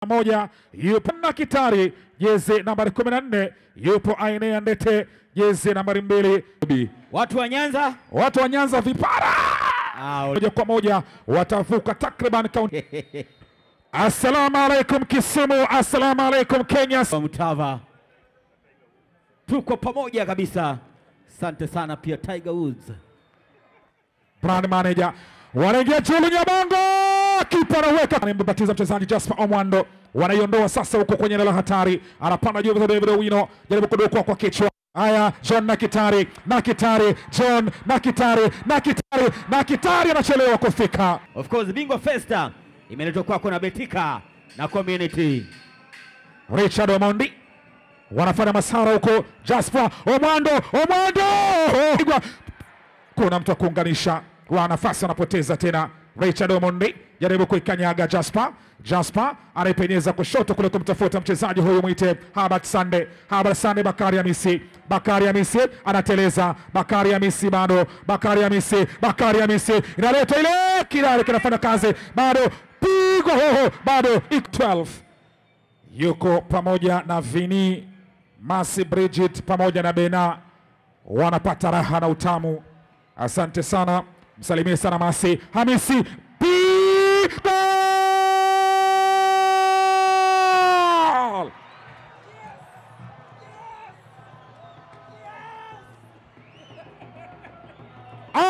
moja yupo na Kitari jezi nambari 14, yupo Ainea Ndete jezi nambari 2. Watu wa Nyanza vipara moja kwa moja watavuka takriban kaunti. Assalamu alaikum Kisumu, assalamu alaikum Kenya. Mtava, tuko pamoja kabisa. Asante sana pia Tiger Woods. Brand manager wanaingia Julu Nyabango, kipa anaweka, anambatiza mchezaji Jasper Omwando, wanaiondoa sasa huko kwenye eneo la hatari, anapanda juu vile David Owino, jaribu kudokoa kwa kichwa. Haya, John Nakitari, John Nakitari anachelewa kufika. Of course Bingwa Festa imeletwa kwako na Betika na community. Richard Omondi wanafanya masara huko, Jasper Omwando, kuna mtu kuunganisha kwa nafasi, anapoteza tena. Richard Omondi jaribu kuikanyaga Jasper anaipenyeza kushoto kule kumtafuta mchezaji huyu mwite Herbert Sande. Bakari Hamisi anateleza. Bakari Hamisi inaleta ile Kilale kinafanya kazi, bado pigo bado 12. Yuko pamoja na Vini Masi, Bridget pamoja na Bena, wanapata raha na utamu. Asante sana, msalimie sana Masi. Hamisi pigo!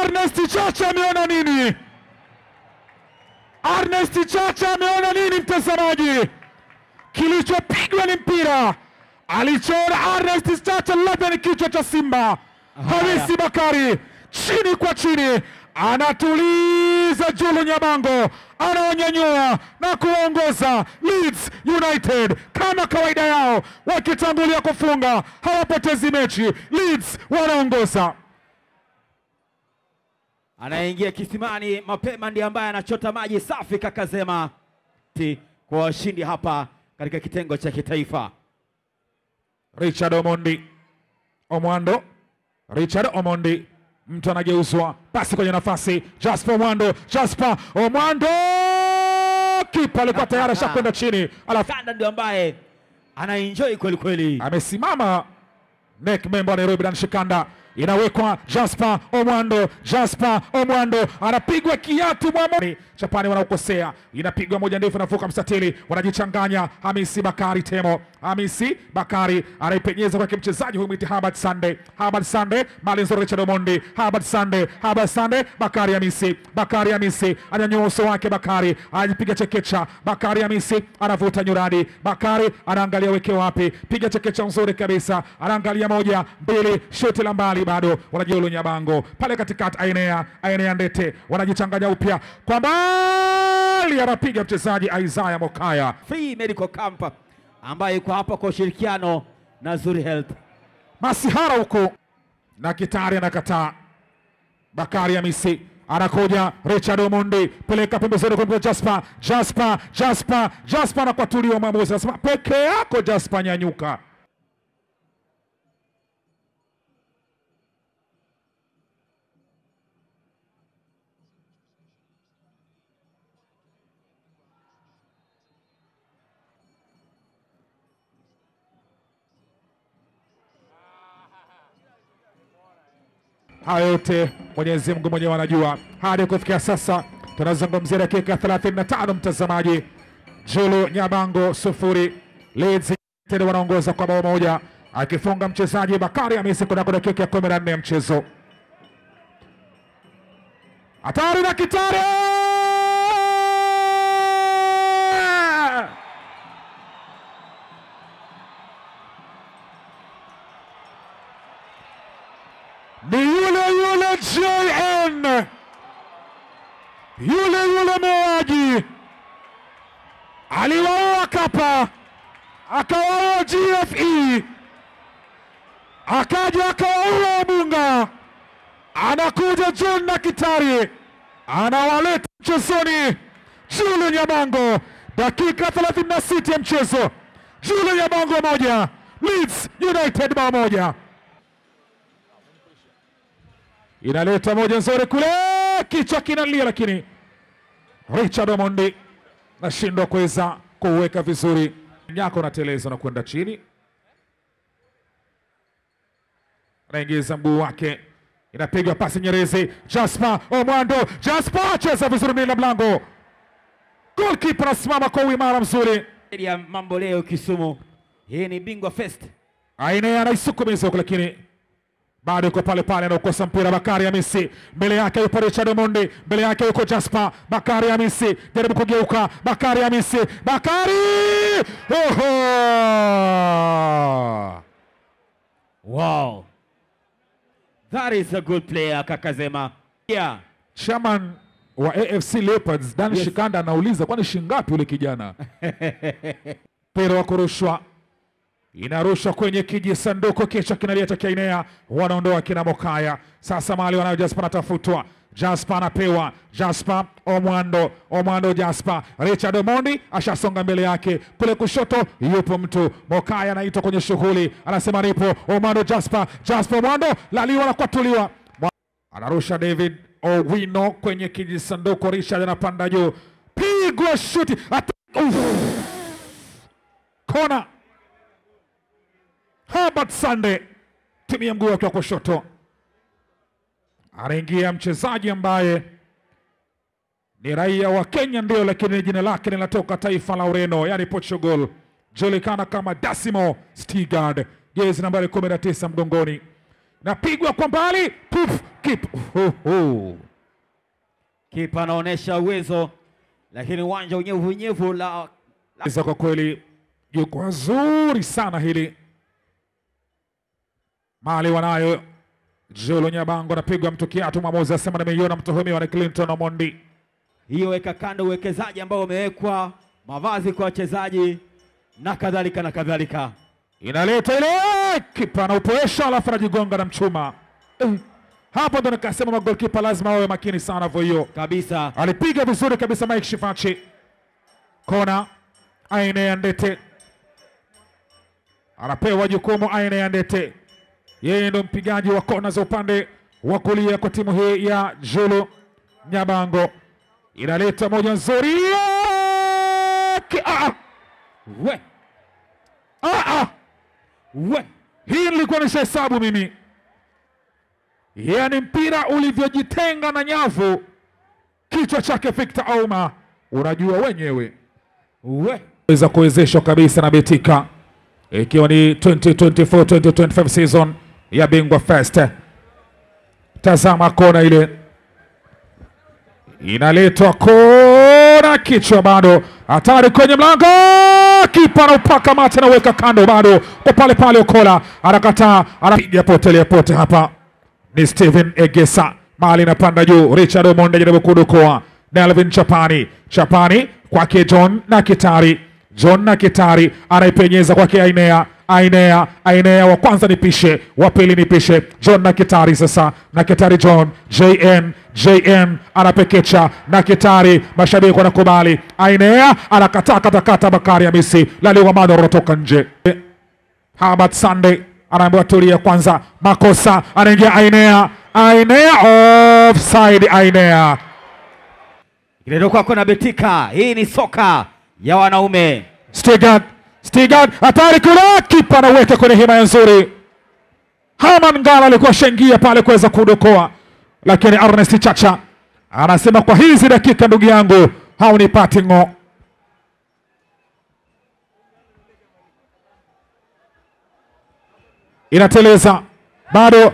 Ernest Chacha ameona nini? Mtazamaji? Kilichopigwa ni mpira, alichoona Ernest Chacha labda ni kichwa cha Simba. Hamisi Bakari chini kwa chini anatuliza Julu Nyabango, anaonyanyua na kuongoza Leeds United kama kawaida yao, wakitangulia kufunga hawapotezi mechi. Leeds wanaongoza. Anaingia kisimani mapema ndiye ambaye anachota maji safi Kakazema kwa washindi hapa katika kitengo cha kitaifa. Richard Omondi, mtu anageuzwa, pasi kwenye nafasi, Jasper Omwando, kipa alikuwa tayari ashakwenda chini, alafu ndio ambaye anaenjoy kweli. Amesimama neck member Nairobi Dan Shikanda, inawekwa Jasper Omwando anapigwa kiatu Mwamoni. Chapani wanaukosea, inapigwa moja ndefu, navuka mstatili, wanajichanganya. Hamisi Bakari anaipenyeza kwa mchezaji huyu mwiti Herbert Sande, Malinzo Richard Omondi, Herbert Sande, Bakari Hamisi ananyanyua uso wake, Bakari anajipiga chekecha, Bakari Hamisi anavuta nyuradi, Bakari anaangalia weke wapi, piga chekecha nzuri kabisa, anaangalia 1 2, shoti la mbali, bado wanajulu Nyabango pale katikati. Ainea Ndete wanajichanganya upya kwa mbali, anapiga mchezaji Isaiah Mokaya. Free Medical Camp ambaye yuko hapa kwa ushirikiano na Zuri Health. Masihara huko na Kitari anakataa. Bakari Hamisi anakuja, Richard Omondi peleka pembezoni kwa Jasper anakwatuliwa, mwamuzi anasema peke yako Jasper, nyanyuka. Hayo yote Mwenyezi Mungu mwenyewe anajua. Hadi kufikia sasa tunazungumzia dakika 35, mtazamaji. Julu Nyabango 0, Leeds United wanaongoza kwa bao 1, akifunga mchezaji Bakari Hamisi kuna dakika ya 14 ya mchezo. Hatari na Kitare! Ni yule JN, yule Moaji aliwaoa Kapa, akawaoa GFE, akaja akawaoa Bunga, anakuja John Nakitari, anawaleta mchezoni Julu Nyabango. Dakika 36 ya mchezo, Julu Nyabango 1, Leeds United 1. Inaleta moja nzuri kule, kichwa kinalia, lakini Richard Omondi nashindwa kuweza kuweka vizuri. Nyako anateleza na kwenda chini, anaingiza mguu wake, inapigwa pasi Nyerezi. Jasper Omwando, Jasper cheza vizuri mbele ya mlango. Goalkeeper anasimama kwa uimara mzuri. Ya mambo leo Kisumu. Hii ni Bingwa Fest. Aina anaisukumiza huko, lakini bado yuko pale pale, anaokosa mpira. Bakari Hamisi, mbele yake yupo Richard Omondi, mbele yake yuko Jasper. Bakari Hamisi jaribu kugeuka, Bakari Hamisi, Bakari! Oho! Wow. That is a good player Kakazema. Yeah. Chairman wa AFC Leopards Dan Shikanda anauliza kwani shingapi ule kijana? Mpira wa kurushwa, inarushwa kwenye kijisanduku, kisha kinaleta Kainea, wanaondoa kina Mokaya. Sasa mali wanayo Jasper anatafutwa, Jasper anapewa, Jasper Omwando, Omwando Jasper, Richard Omondi ashasonga mbele yake, kule kushoto yupo mtu, Mokaya anaitwa kwenye shughuli, anasema nipo. Omwando Jasper, Jasper Omwando laliwa na kwatuliwa, anarusha David Owino kwenye kijisanduku, Richard anapanda juu, pigwa shuti, kona. Herbert Sunday tumia mguu wake wa kushoto, anaingia mchezaji ambaye ni raia wa Kenya ndio, lakini jina lake linatoka taifa la Ureno, yani Portugal, julikana kama Dasimo Stigard, jezi nambari 19 mgongoni. Napigwa kwa mbali, puf, Kipa anaonesha uwezo, lakini uwanja unyevu la kwa kweli yuko wazuri sana hili. Mali wanayo Jolo Nyabango, anapigwa mtu kiatu, mwamuzi asema nimeiona mtuhumiwa ni Clinton Omondi. Hiyo weka kando uwekezaji ambao umewekwa, mavazi kwa wachezaji na kadhalika na kadhalika. Inaleta ile kipa na upoesha, alafu anajigonga na mchuma. Hapo ndo nikasema magolikipa lazima wawe makini sana kwa hiyo. Kabisa. Alipiga vizuri kabisa Mike Shifachi. Kona Aine ya Ndete, anapewa jukumu Aine ya Ndete. Yeye ndo mpigaji wa kona za upande wa kulia kwa timu hii ya Jolo Nyabango. Inaleta moja nzuri. Hii nilikuwa nishahesabu mimi. Yaani mpira ulivyojitenga na nyavu, kichwa chake Victor Auma, unajua wenyewe. Weza kuwezeshwa kabisa na Betika, ikiwa ni 2024-2025 season ya Bingwa Fest. Tazama kona ile, inaletwa kona, kichwa bado hatari kwenye mlango, kipa na upaka mate na weka kando, bado kwa pale pale. Okola anakataa, anapiga pote hapa. Ni Steven Egesa, mali inapanda juu, Richard Omondi jaribu kudokoa, Nelvin Chapani kwake John na Kitari anaipenyeza kwake Ainea wa kwanza nipishe, wa pili nipishe, John na Kitari. Sasa na Kitari John, JN anapekecha na Kitari, mashabiki wanakubali. Ainea anakataa katakata, Bakari Hamisi laliwa mado rotoka nje. Herbert Sunday anaambiwa tulia kwanza, makosa, anaingia Ainea offside. Ainea Kiredo kwako na Betika. Hii ni soka ya wanaume. Stigard hatari kule, kipa anaweka kwenye himaya nzuri. Haman Ngala alikuwa shengia pale kuweza kudokoa, lakini Ernest Chacha anasema kwa hizi dakika ndugu yangu haunipati ngo. Inateleza bado,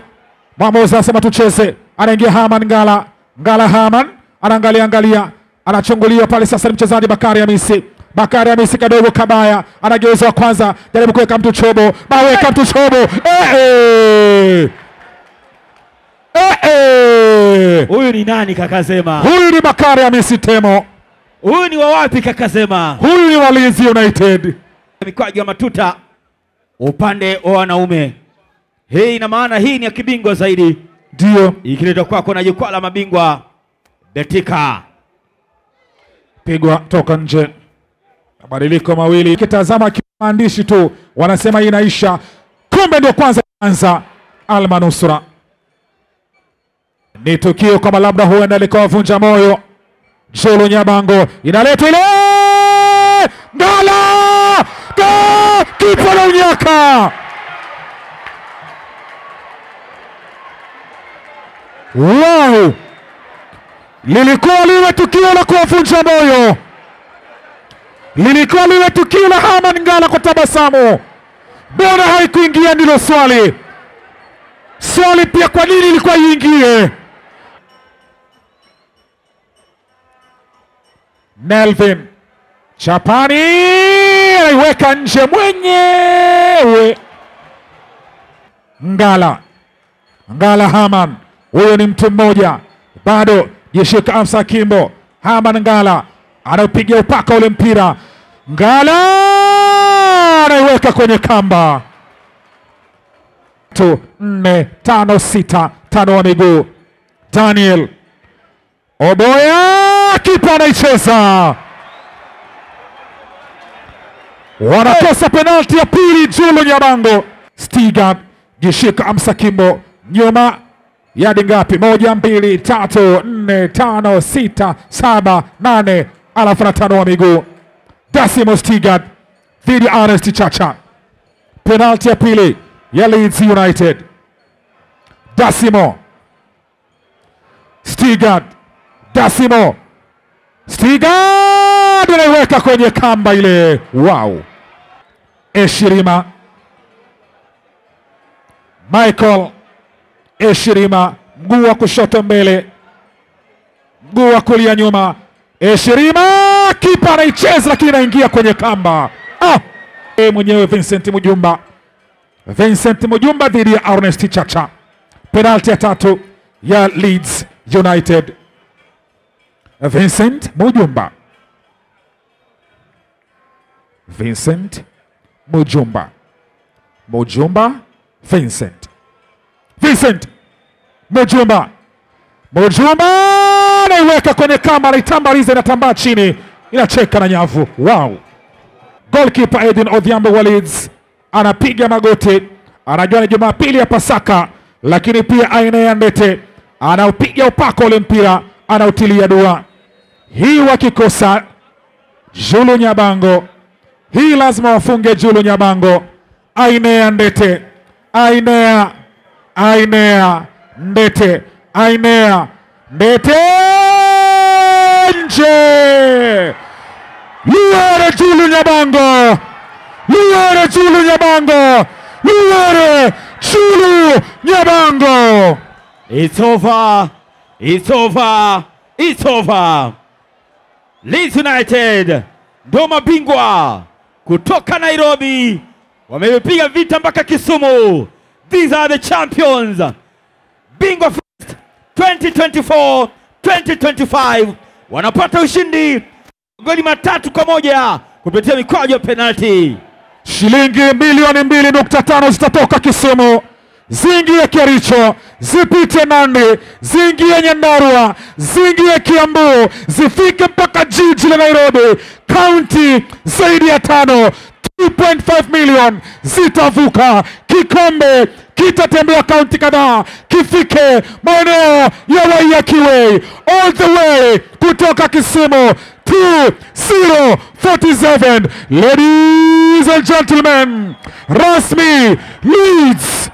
mwamuzi anasema tucheze. Anaingia Haman Ngala Haman anaangalia, anachungulia pale. Sasa ni mchezaji Bakari Hamisi kadogo kabaya, anageuza wa kwanza, jaribu kuweka mtu chobo, baweka mtu chobo. Huyu ni nani Kakazema? Huyu ni Bakari Hamisi Temo. Huyu ni wa wapi Kakazema? Huyu ni Walinzi United. Mikwaji wa matuta upande wa wanaume. Hii ina maana hii ni ya kibingwa zaidi. Ndio ikiletwa kwako na jukwaa la mabingwa Betika. Pigwa toka nje. Mabadiliko mawili. Kitazama maandishi tu wanasema inaisha, kumbe ndio kwanza anza. Almanusura ni tukio kama labda huenda likawavunja moyo Jolo Nyabango. Inaleta ile Ngala! Kipa na unyaka! Wow! Lilikuwa liwe tukio la kuwavunja moyo. Lilikuwa liwe tukio la Herman Ngala kwa tabasamu. Mbona haikuingia ndilo swali. Swali pia kwa nini ilikuwa iingie. Melvin Chapani anaiweka nje mwenyewe. Ngala Herman, huyo ni mtu mmoja. Bado Jeshika Amsa Kimbo. Herman Ngala anaupigia upaka ule mpira. Ngala anaiweka kwenye kamba. 2, 4, 5, 6, 5 wa miguu. Daniel Oboya, kipa anaicheza. Wanakosa penalti ya pili. Julu Nyabango. Stigard Jeshika Amsa Kimbo nyuma. Yadi ngapi? 1, 2, 3, 4, 5, 6, 7, 8. Alafu na 5 wa miguu. Dasimo Stigard dhidi ya Ernest Chacha. Penalti ya pili ya Leeds United. Dasimo Stigard. Stigard anaiweka kwenye kamba ile. Wow. Eshirima. Michael Eshirima, mguu wa kushoto mbele, mguu wa kulia nyuma. Eshirima, kipa anaicheza lakini inaingia kwenye kamba. Mwenyewe Vincent Mujumba dhidi ya Ernest Chacha. Penalti ya 3 ya Leeds United. Vincent Mujumba. Vincent Mujumba anaiweka kwenye kamba, anaitambaliza, inatambaa chini, inacheka na nyavu. Wow. Goalkeeper Edwin Odhiambo wa Leeds anapiga magoti, anajua ni Jumapili ya Pasaka, lakini pia aina ya Ndete anaupiga upako ule mpira, anautilia dua. Hii wakikosa Julu Nyabango, hii lazima wafunge Julu Nyabango. Aina ya Ndete, Ainea Ndete, Ndete nje. Luere Julu Nyabango, It's over. Leeds United ndio mabingwa kutoka Nairobi, wamepiga vita mpaka Kisumu. These are the champions. Bingwa Fest 2024-2025 wanapata ushindi goli 3-1 kupitia mikwaju ya penalti. Shilingi milioni 2.5 zitatoka Kisumu, zingie Kericho, zipite Nandi, zingie Nyandarua, zingie Kiambu, zifike mpaka jiji la Nairobi. County zaidi ya 5, 2.5 million zitavuka. Kikombe kitatembea kaunti kadhaa, kifike maeneo ya Waiyaki Way, all the way kutoka Kisumu. 2047. Ladies and gentlemen, rasmi Leeds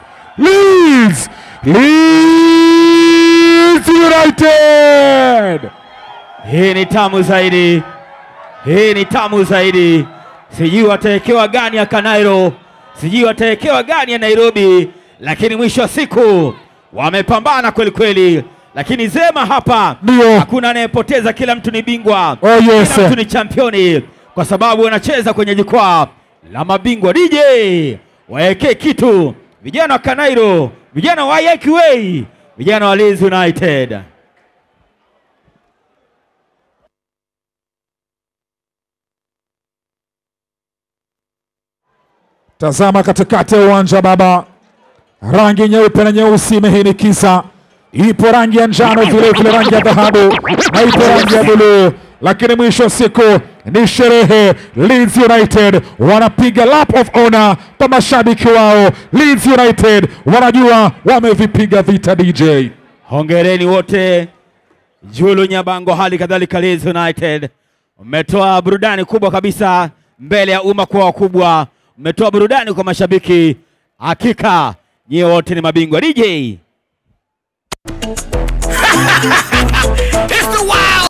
United. Hii ni tamu zaidi. Sijui watawekewa gani ya Kanairo, sijui watawekewa gani ya Nairobi, lakini mwisho wa siku wamepambana kweli kweli. Lakini zema hapa, hakuna anayepoteza, kila mtu ni bingwa. Yes. Kila mtu ni championi kwa sababu wanacheza kwenye jukwaa la mabingwa. DJ waeke kitu, vijana wa Kanairo, vijana wa Waiyaki Way, vijana wa Leeds United. Tazama katikati ya uwanja baba, rangi nyeupe na nyeusi imehinikiza. Ipo rangi ya njano, vile vile rangi ya dhahabu, na ipo rangi ya buluu. Lakini mwisho wa siku ni sherehe. Leeds United wanapiga lap of honor kwa mashabiki wao. Leeds United wanajua wamevipiga vita. DJ, hongereni wote. Julu Nyabango, hali kadhalika Leeds United umetoa burudani kubwa kabisa mbele ya umma kwa wakubwa. Mmetoa burudani kwa mashabiki, hakika nyie wote ni mabingwa. DJ